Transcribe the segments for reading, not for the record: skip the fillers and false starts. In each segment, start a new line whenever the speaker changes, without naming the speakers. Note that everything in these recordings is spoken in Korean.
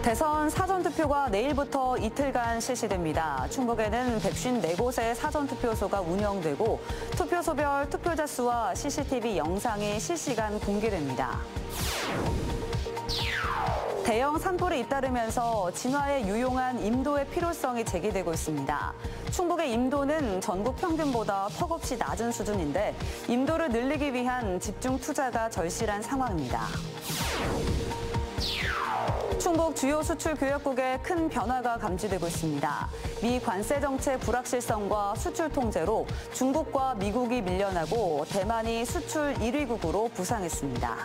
대선 사전투표가 내일부터 이틀간 실시됩니다. 충북에는 154곳의 사전투표소가 운영되고 투표소별 투표자 수와 CCTV 영상이 실시간 공개됩니다. 대형 산불이 잇따르면서 진화에 유용한 임도의 필요성이 제기되고 있습니다. 충북의 임도는 전국 평균보다 턱없이 낮은 수준인데 임도를 늘리기 위한 집중 투자가 절실한 상황입니다. 충북 주요 수출 교역국에 큰 변화가 감지되고 있습니다. 미 관세 정책 불확실성과 수출 통제로 중국과 미국이 밀려나고 대만이 수출 1위국으로 부상했습니다.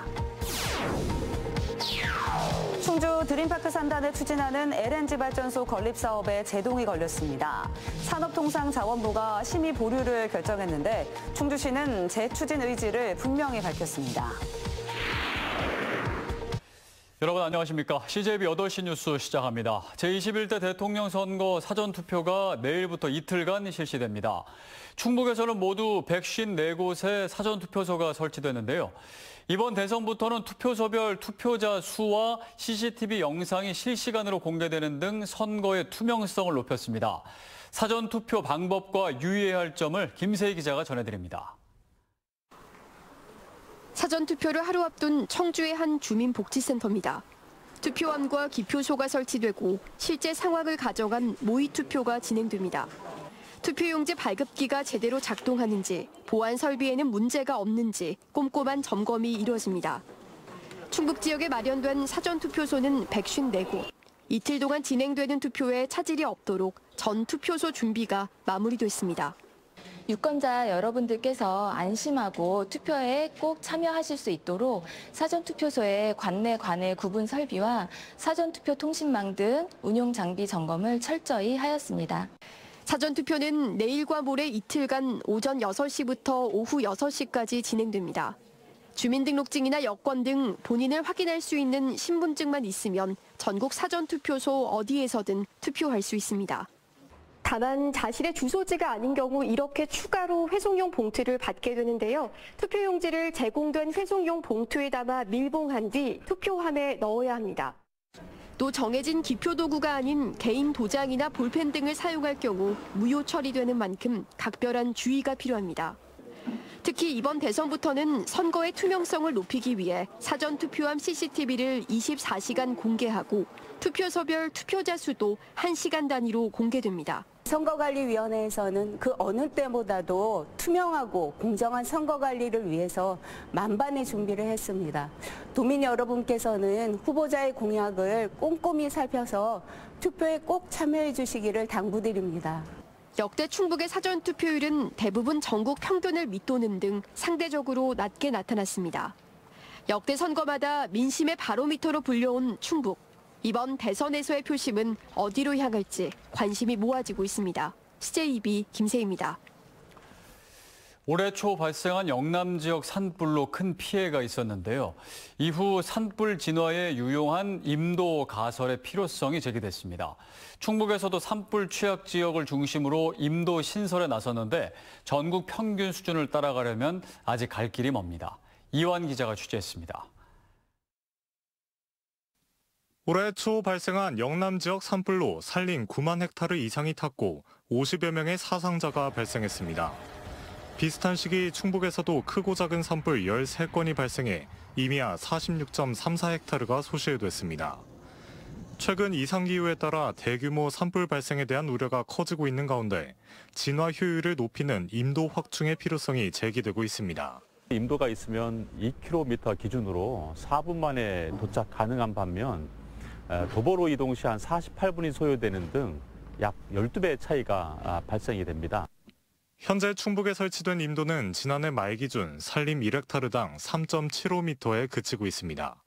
충주 드림파크 산단을 추진하는 LNG 발전소 건립 사업에 제동이 걸렸습니다. 산업통상자원부가 심의 보류를 결정했는데 충주시는 재추진 의지를 분명히 밝혔습니다.
여러분 안녕하십니까. CJB 8시 뉴스 시작합니다. 제21대 대통령 선거 사전투표가 내일부터 이틀간 실시됩니다. 충북에서는 모두 154곳의 사전투표소가 설치되는데요. 이번 대선부터는 투표소별 투표자 수와 CCTV 영상이 실시간으로 공개되는 등 선거의 투명성을 높였습니다. 사전투표 방법과 유의해야 할 점을 김세희 기자가 전해드립니다.
사전투표를 하루 앞둔 청주의 한 주민복지센터입니다. 투표함과 기표소가 설치되고 실제 상황을 가정한 모의투표가 진행됩니다. 투표용지 발급기가 제대로 작동하는지, 보안 설비에는 문제가 없는지 꼼꼼한 점검이 이루어집니다. 충북 지역에 마련된 사전투표소는 154곳. 이틀 동안 진행되는 투표에 차질이 없도록 전 투표소 준비가 마무리됐습니다.
유권자 여러분들께서 안심하고 투표에 꼭 참여하실 수 있도록 사전투표소의 관내 관외 구분 설비와 사전투표 통신망 등 운용 장비 점검을 철저히 하였습니다.
사전투표는 내일과 모레 이틀간 오전 6시부터 오후 6시까지 진행됩니다. 주민등록증이나 여권 등 본인을 확인할 수 있는 신분증만 있으면 전국 사전투표소 어디에서든 투표할 수 있습니다. 다만 자신의 주소지가 아닌 경우 이렇게 추가로 회송용 봉투를 받게 되는데요. 투표용지를 제공된 회송용 봉투에 담아 밀봉한 뒤 투표함에 넣어야 합니다. 또 정해진 기표 도구가 아닌 개인 도장이나 볼펜 등을 사용할 경우 무효 처리되는 만큼 각별한 주의가 필요합니다. 특히 이번 대선부터는 선거의 투명성을 높이기 위해 사전투표함 CCTV를 24시간 공개하고 투표소별 투표자 수도 1시간 단위로 공개됩니다.
선거관리위원회에서는 그 어느 때보다도 투명하고 공정한 선거관리를 위해서 만반의 준비를 했습니다. 도민 여러분께서는 후보자의 공약을 꼼꼼히 살펴서 투표에 꼭 참여해 주시기를 당부드립니다.
역대 충북의 사전투표율은 대부분 전국 평균을 밑도는 등 상대적으로 낮게 나타났습니다. 역대 선거마다 민심의 바로미터로 불려온 충북. 이번 대선에서의 표심은 어디로 향할지 관심이 모아지고 있습니다. CJB 김세희입니다.
올해 초 발생한 영남 지역 산불로 큰 피해가 있었는데요. 이후 산불 진화에 유용한 임도 가설의 필요성이 제기됐습니다. 충북에서도 산불 취약 지역을 중심으로 임도 신설에 나섰는데 전국 평균 수준을 따라가려면 아직 갈 길이 멉니다. 이완 기자가 취재했습니다.
올해 초 발생한 영남 지역 산불로 산림 9만 헥타르 이상이 탔고 50여 명의 사상자가 발생했습니다. 비슷한 시기 충북에서도 크고 작은 산불 13건이 발생해 이미야 46.34 헥타르가 소실됐습니다. 최근 이상기후에 따라 대규모 산불 발생에 대한 우려가 커지고 있는 가운데 진화 효율을 높이는 임도 확충의 필요성이 제기되고 있습니다.
임도가 있으면 2km 기준으로 4분 만에 도착 가능한 반면 도보로 이동 시 한 48분이 소요되는 등 약 12배의 차이가 발생이 됩니다.
현재 충북에 설치된 임도는 지난해 말 기준 산림 1헥타르당 3.75m에 그치고 있습니다.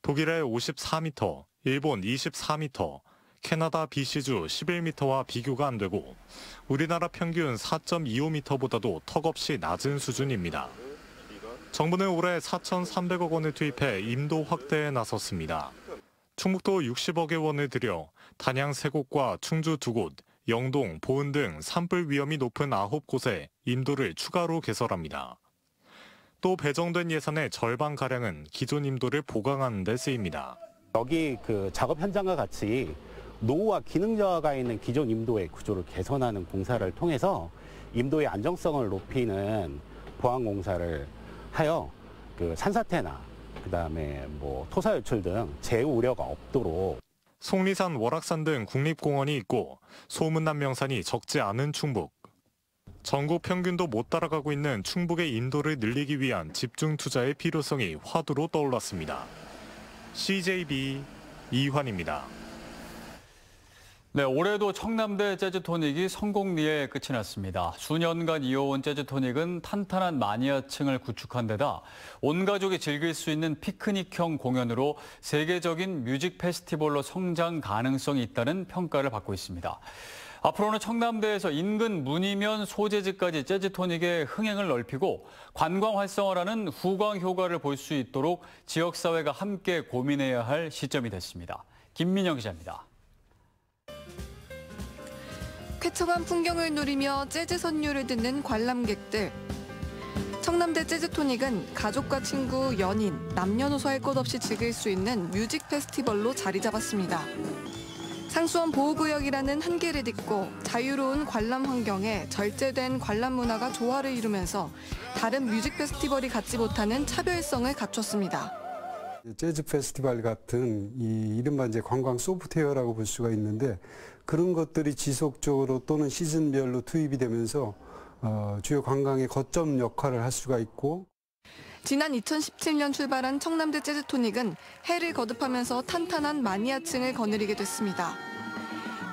독일의 54m, 일본 24m, 캐나다 BC주 11m와 비교가 안 되고 우리나라 평균 4.25m보다도 턱없이 낮은 수준입니다. 정부는 올해 4,300억 원을 투입해 임도 확대에 나섰습니다. 충북도 60억의 원을 들여 단양 3곳과 충주 2곳, 영동, 보은 등 산불 위험이 높은 9곳에 임도를 추가로 개설합니다. 또 배정된 예산의 절반가량은 기존 임도를 보강하는 데 쓰입니다.
여기 그 작업 현장과 같이 노후와 기능저하가 있는 기존 임도의 구조를 개선하는 공사를 통해서 임도의 안정성을 높이는 보완 공사를 하여 그 산사태나 그다음에 뭐 토사 유출 등 재해 우려가 없도록.
속리산, 월악산 등 국립공원이 있고 소문난 명산이 적지 않은 충북. 전국 평균도 못 따라가고 있는 충북의 인도를 늘리기 위한 집중 투자의 필요성이 화두로 떠올랐습니다. CJB 이환입니다.
네, 올해도 청남대 재즈토닉이 성공리에 끝이 났습니다. 수년간 이어온 재즈토닉은 탄탄한 마니아층을 구축한 데다 온 가족이 즐길 수 있는 피크닉형 공연으로 세계적인 뮤직 페스티벌로 성장 가능성이 있다는 평가를 받고 있습니다. 앞으로는 청남대에서 인근 문이면 소재지까지 재즈토닉의 흥행을 넓히고 관광 활성화라는 후광 효과를 볼 수 있도록 지역사회가 함께 고민해야 할 시점이 됐습니다. 김민영 기자입니다.
쾌청한 풍경을 누리며 재즈 선율을 듣는 관람객들. 청남대 재즈토닉은 가족과 친구, 연인, 남녀노소 할 것 없이 즐길 수 있는 뮤직 페스티벌로 자리 잡았습니다. 상수원 보호구역이라는 한계를 딛고 자유로운 관람 환경에 절제된 관람 문화가 조화를 이루면서 다른 뮤직 페스티벌이 갖지 못하는 차별성을 갖췄습니다.
재즈 페스티벌 같은 이 이른바 이제 관광 소프트웨어라고 볼 수가 있는데 그런 것들이 지속적으로 또는 시즌별로 투입이 되면서 주요 관광의 거점 역할을 할 수가 있고.
지난 2017년 출발한 청남대 재즈토닉은 해를 거듭하면서 탄탄한 마니아층을 거느리게 됐습니다.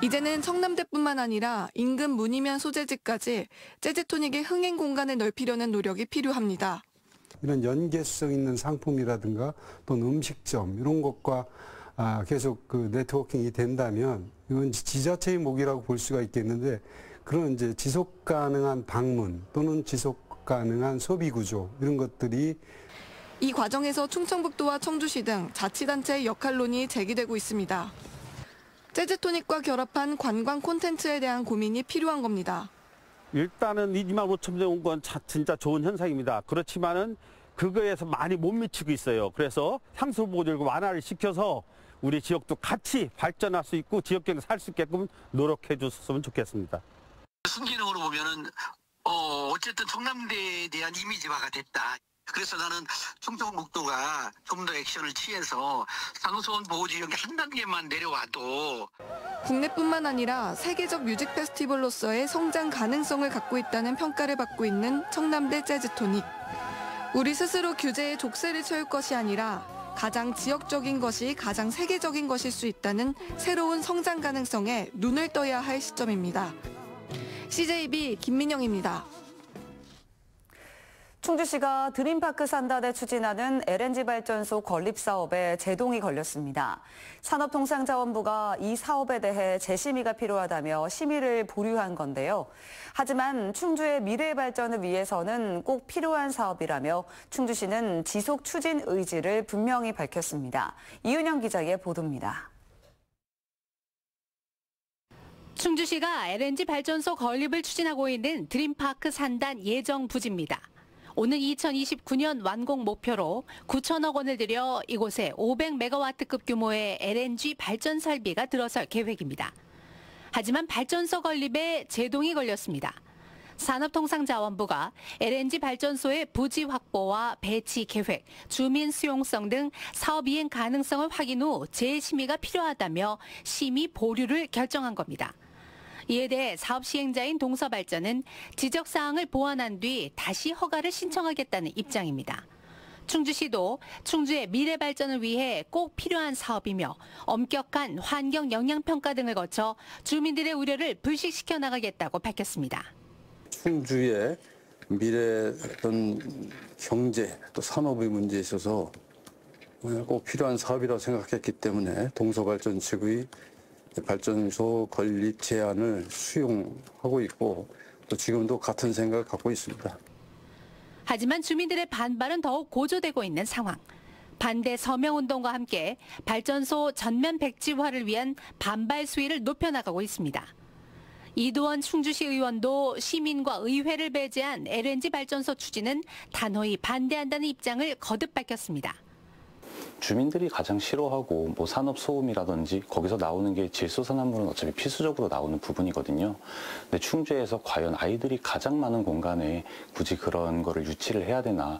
이제는 청남대뿐만 아니라 인근 문이면 소재지까지 재즈토닉의 흥행 공간을 넓히려는 노력이 필요합니다.
이런 연계성 있는 상품이라든가 또는 음식점 이런 것과 계속 그 네트워킹이 된다면 이건 지자체의 목이라고 볼 수가 있겠는데 그런 이제 지속 가능한 방문 또는 지속 가능한 소비 구조 이런 것들이
이 과정에서 충청북도와 청주시 등 자치단체의 역할론이 제기되고 있습니다. 재즈토닉과 결합한 관광 콘텐츠에 대한 고민이 필요한 겁니다.
일단은 25,000명 온 건 진짜 좋은 현상입니다. 그렇지만은 그거에서 많이 못 미치고 있어요. 그래서 향수 보호들과 완화를 시켜서 우리 지역도 같이 발전할 수 있고 지역 경제 살 수 있게끔 노력해 줬으면 좋겠습니다.
순기능으로 보면은 어쨌든 청남대에 대한 이미지화가 됐다. 그래서 나는 충청북도가 좀 더 액션을 취해서 상수원 보호지역이 한 단계만 내려와도
국내뿐만 아니라 세계적 뮤직 페스티벌로서의 성장 가능성을 갖고 있다는 평가를 받고 있는 청남대 재즈토닉. 우리 스스로 규제에 족쇄를 채울 것이 아니라 가장 지역적인 것이 가장 세계적인 것일 수 있다는 새로운 성장 가능성에 눈을 떠야 할 시점입니다. CJB 김민영입니다.
충주시가 드림파크 산단에 추진하는 LNG 발전소 건립 사업에 제동이 걸렸습니다. 산업통상자원부가 이 사업에 대해 재심의가 필요하다며 심의를 보류한 건데요. 하지만 충주의 미래 발전을 위해서는 꼭 필요한 사업이라며 충주시는 지속 추진 의지를 분명히 밝혔습니다. 이은영 기자의 보도입니다.
충주시가 LNG 발전소 건립을 추진하고 있는 드림파크 산단 예정 부지입니다. 오는 2029년 완공 목표로 9천억 원을 들여 이곳에 500메가와트급 규모의 LNG 발전 설비가 들어설 계획입니다. 하지만 발전소 건립에 제동이 걸렸습니다. 산업통상자원부가 LNG 발전소의 부지 확보와 배치 계획, 주민 수용성 등 사업 이행 가능성을 확인 후 재심의가 필요하다며 심의 보류를 결정한 겁니다. 이에 대해 사업 시행자인 동서발전은 지적사항을 보완한 뒤 다시 허가를 신청하겠다는 입장입니다. 충주시도 충주의 미래 발전을 위해 꼭 필요한 사업이며 엄격한 환경 영향평가 등을 거쳐 주민들의 우려를 불식시켜 나가겠다고 밝혔습니다.
충주의 미래 어떤 경제 또 산업의 문제에 있어서 꼭 필요한 사업이라고 생각했기 때문에 동서발전 측의 발전소 건립 제안을 수용하고 있고 또 지금도 같은 생각을 갖고 있습니다.
하지만 주민들의 반발은 더욱 고조되고 있는 상황. 반대 서명운동과 함께 발전소 전면 백지화를 위한 반발 수위를 높여나가고 있습니다. 이도원 충주시 의원도 시민과 의회를 배제한 LNG 발전소 추진은 단호히 반대한다는 입장을 거듭 밝혔습니다.
주민들이 가장 싫어하고 뭐 산업 소음이라든지 거기서 나오는 게 질소산화물은 어차피 필수적으로 나오는 부분이거든요. 근데 충주에서 과연 아이들이 가장 많은 공간에 굳이 그런 거를 유치를 해야 되나.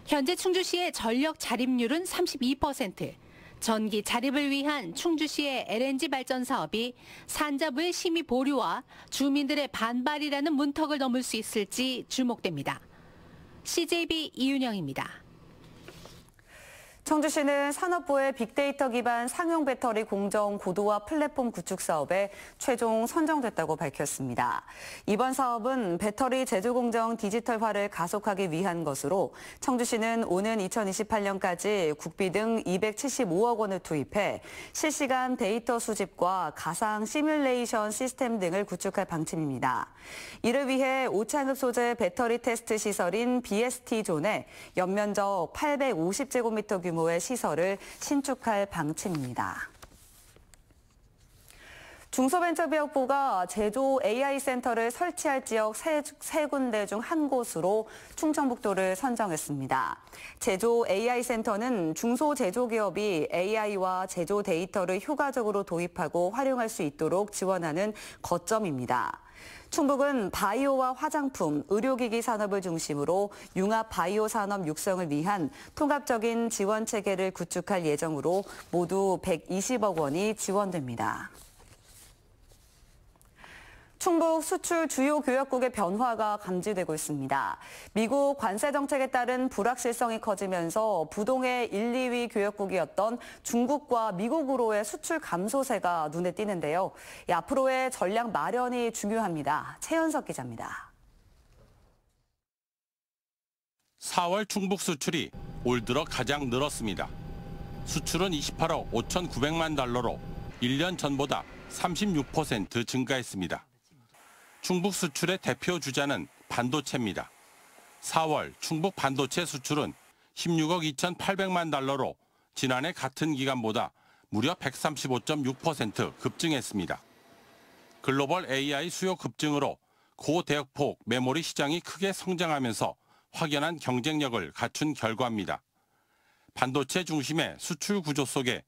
현재 충주시의 전력 자립률은 32%. 전기 자립을 위한 충주시의 LNG 발전 사업이 산자부의 심의 보류와 주민들의 반발이라는 문턱을 넘을 수 있을지 주목됩니다. CJB 이윤영입니다.
청주시는 산업부의 빅데이터 기반 상용 배터리 공정 고도화 플랫폼 구축 사업에 최종 선정됐다고 밝혔습니다. 이번 사업은 배터리 제조 공정 디지털화를 가속하기 위한 것으로 청주시는 오는 2028년까지 국비 등 275억 원을 투입해 실시간 데이터 수집과 가상 시뮬레이션 시스템 등을 구축할 방침입니다. 이를 위해 오차급 소재 배터리 테스트 시설인 BST존에 연면적 850제곱미터 규모의 시설을 신축할 방침입니다. 중소벤처기업부가 제조 AI 센터를 설치할 지역 세 군데 중 한 곳으로 충청북도를 선정했습니다. 제조 AI 센터는 중소제조기업이 AI와 제조 데이터를 효과적으로 도입하고 활용할 수 있도록 지원하는 거점입니다. 충북은 바이오와 화장품, 의료기기 산업을 중심으로 융합 바이오 산업 육성을 위한 통합적인 지원 체계를 구축할 예정으로 모두 120억 원이 지원됩니다. 충북 수출 주요 교역국의 변화가 감지되고 있습니다. 미국 관세 정책에 따른 불확실성이 커지면서 부동의 1, 2위 교역국이었던 중국과 미국으로의 수출 감소세가 눈에 띄는데요. 앞으로의 전략 마련이 중요합니다. 최연석 기자입니다.
4월 충북 수출이 올 들어 가장 늘었습니다. 수출은 28억 5,900만 달러로 1년 전보다 36% 증가했습니다. 충북 수출의 대표 주자는 반도체입니다. 4월 충북 반도체 수출은 16억 2,800만 달러로 지난해 같은 기간보다 무려 135.6% 급증했습니다. 글로벌 AI 수요 급증으로 고대역폭 메모리 시장이 크게 성장하면서 확연한 경쟁력을 갖춘 결과입니다. 반도체 중심의 수출 구조 속에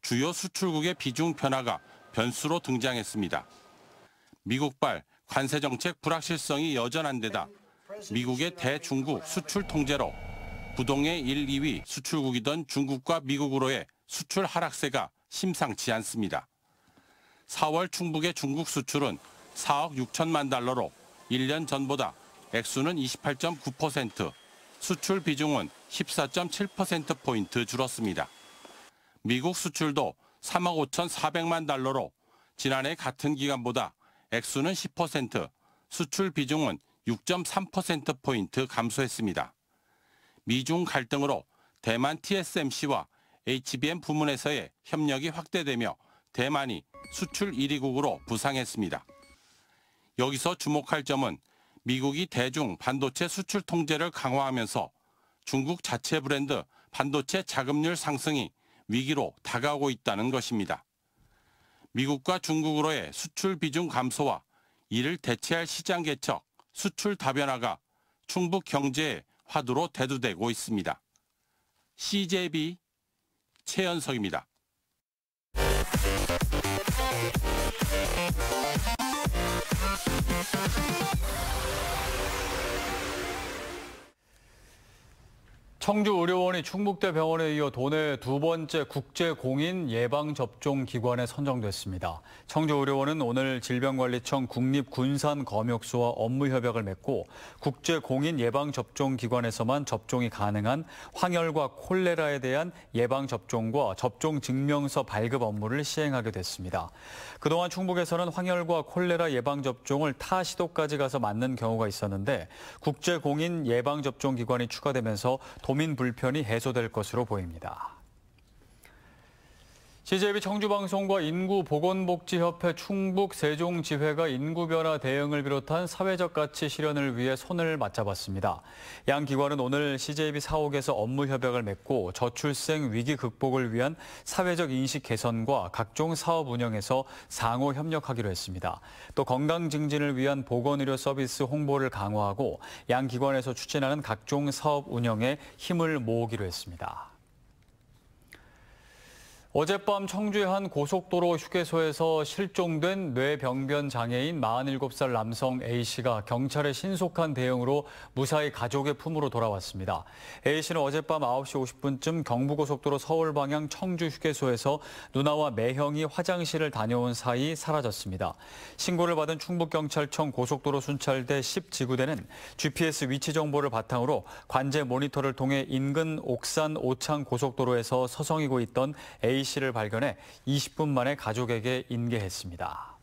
주요 수출국의 비중 변화가 변수로 등장했습니다. 미국발 관세정책 불확실성이 여전한 데다 미국의 대중국 수출 통제로 부동의 1, 2위 수출국이던 중국과 미국으로의 수출 하락세가 심상치 않습니다. 4월 충북의 중국 수출은 4억 6천만 달러로 1년 전보다 액수는 28.9%, 수출 비중은 14.7%포인트 줄었습니다. 미국 수출도 3억 5,400만 달러로 지난해 같은 기간보다 액수는 10%, 수출 비중은 6.3%포인트 감소했습니다. 미중 갈등으로 대만 TSMC와 HBM 부문에서의 협력이 확대되며 대만이 수출 1위국으로 부상했습니다. 여기서 주목할 점은 미국이 대중 반도체 수출 통제를 강화하면서 중국 자체 브랜드 반도체 자급률 상승이 위기로 다가오고 있다는 것입니다. 미국과 중국으로의 수출 비중 감소와 이를 대체할 시장 개척, 수출 다변화가 충북 경제의 화두로 대두되고 있습니다. CJB 최연석입니다.
청주의료원이 충북대병원에 이어 도내 두 번째 국제공인 예방접종기관에 선정됐습니다. 청주의료원은 오늘 질병관리청 국립군산검역소와 업무협약을 맺고 국제공인 예방접종기관에서만 접종이 가능한 황열과 콜레라에 대한 예방접종과 접종증명서 발급 업무를 시행하게 됐습니다. 그동안 충북에서는 황열과 콜레라 예방접종을 타 시도까지 가서 맞는 경우가 있었는데 국제공인 예방접종기관이 추가되면서 도민 불편이 해소될 것으로 보입니다. CJB 청주방송과 인구보건복지협회 충북 세종지회가 인구변화 대응을 비롯한 사회적 가치 실현을 위해 손을 맞잡았습니다. 양 기관은 오늘 CJB 사옥에서 업무협약을 맺고 저출생 위기 극복을 위한 사회적 인식 개선과 각종 사업 운영에서 상호 협력하기로 했습니다. 또 건강 증진을 위한 보건의료 서비스 홍보를 강화하고 양 기관에서 추진하는 각종 사업 운영에 힘을 모으기로 했습니다. 어젯밤 청주의 한 고속도로 휴게소에서 실종된 뇌병변 장애인 47살 남성 A씨가 경찰의 신속한 대응으로 무사히 가족의 품으로 돌아왔습니다. A씨는 어젯밤 9시 50분쯤 경부고속도로 서울 방향 청주 휴게소에서 누나와 매형이 화장실을 다녀온 사이 사라졌습니다. 신고를 받은 충북경찰청 고속도로 순찰대 10지구대는 GPS 위치 정보를 바탕으로 관제 모니터를 통해 인근 옥산 오창 고속도로에서 서성이고 있던 A씨를 발견해 20분 만에 가족에게 인계했습니다.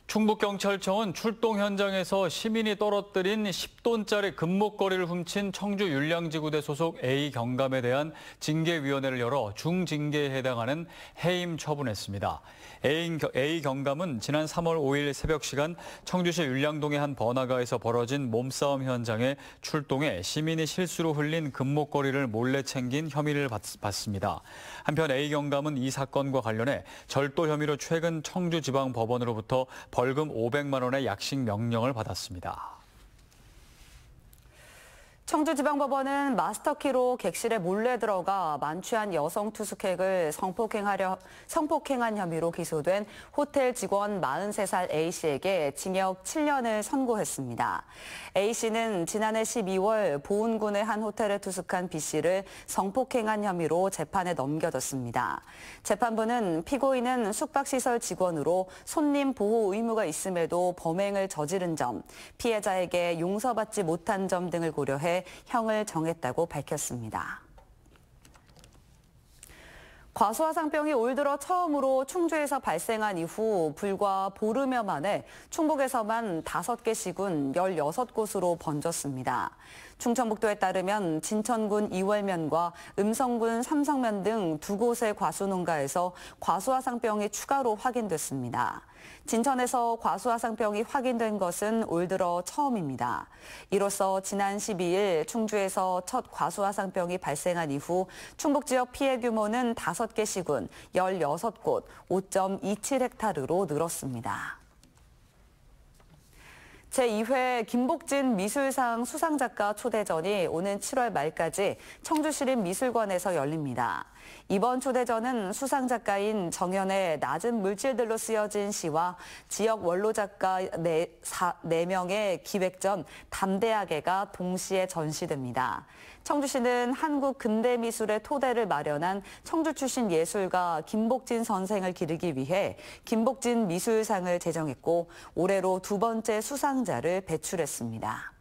충북경찰청은 출동 현장에서 시민이 떨어뜨린 10톤짜리 금목걸이를 훔친 청주 율량지구대 소속 A 경감에 대한 징계위원회를 열어 중징계에 해당하는 해임 처분했습니다. A 경감은 지난 3월 5일 새벽 시간 청주시 율량동의 한 번화가에서 벌어진 몸싸움 현장에 출동해 시민이 실수로 흘린 금목걸이를 몰래 챙긴 혐의를 받습니다. 한편 A 경감은 이 사건과 관련해 절도 혐의로 최근 청주지방법원으로부터 벌금 500만 원의 약식 명령을 받았습니다.
청주지방법원은 마스터키로 객실에 몰래 들어가 만취한 여성 투숙객을 성폭행한 혐의로 기소된 호텔 직원 43살 A씨에게 징역 7년을 선고했습니다. A씨는 지난해 12월 보은군의 한 호텔에 투숙한 B씨를 성폭행한 혐의로 재판에 넘겨졌습니다. 재판부는 피고인은 숙박시설 직원으로 손님 보호 의무가 있음에도 범행을 저지른 점, 피해자에게 용서받지 못한 점 등을 고려해 형을 정했다고 밝혔습니다. 과수화상병이 올 들어 처음으로 충주에서 발생한 이후 불과 보름여 만에 충북에서만 5개 시군 16곳으로 번졌습니다. 충청북도에 따르면 진천군 이월면과 음성군 삼성면 등 2곳의 과수농가에서 과수화상병이 추가로 확인됐습니다. 진천에서 과수화상병이 확인된 것은 올 들어 처음입니다. 이로써 지난 12일 충주에서 첫 과수화상병이 발생한 이후 충북 지역 피해 규모는 5개 시군 16곳 5.27헥타르로 늘었습니다. 제2회 김복진 미술상 수상작가 초대전이 오는 7월 말까지 청주시립미술관에서 열립니다. 이번 초대전은 수상작가인 정연의 낮은 물질들로 쓰여진 시와 지역 원로작가 4명의 기획전 담대하게가 동시에 전시됩니다. 청주시는 한국 근대미술의 토대를 마련한 청주 출신 예술가 김복진 선생을 기리기 위해 김복진 미술상을 제정했고 올해로 2번째 수상자를 배출했습니다.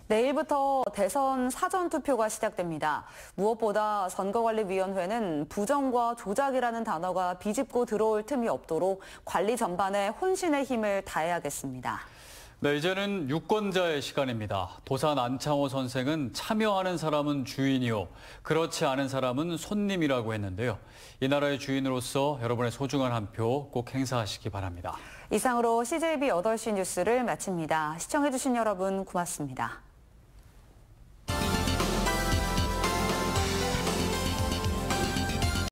내일부터 대선 사전투표가 시작됩니다. 무엇보다 선거관리위원회는 부정과 조작이라는 단어가 비집고 들어올 틈이 없도록 관리 전반에 혼신의 힘을 다해야겠습니다.
네, 이제는 유권자의 시간입니다. 도산 안창호 선생은 참여하는 사람은 주인이요, 그렇지 않은 사람은 손님이라고 했는데요. 이 나라의 주인으로서 여러분의 소중한 한 표 꼭 행사하시기 바랍니다.
이상으로 CJB 8시 뉴스를 마칩니다. 시청해주신 여러분 고맙습니다.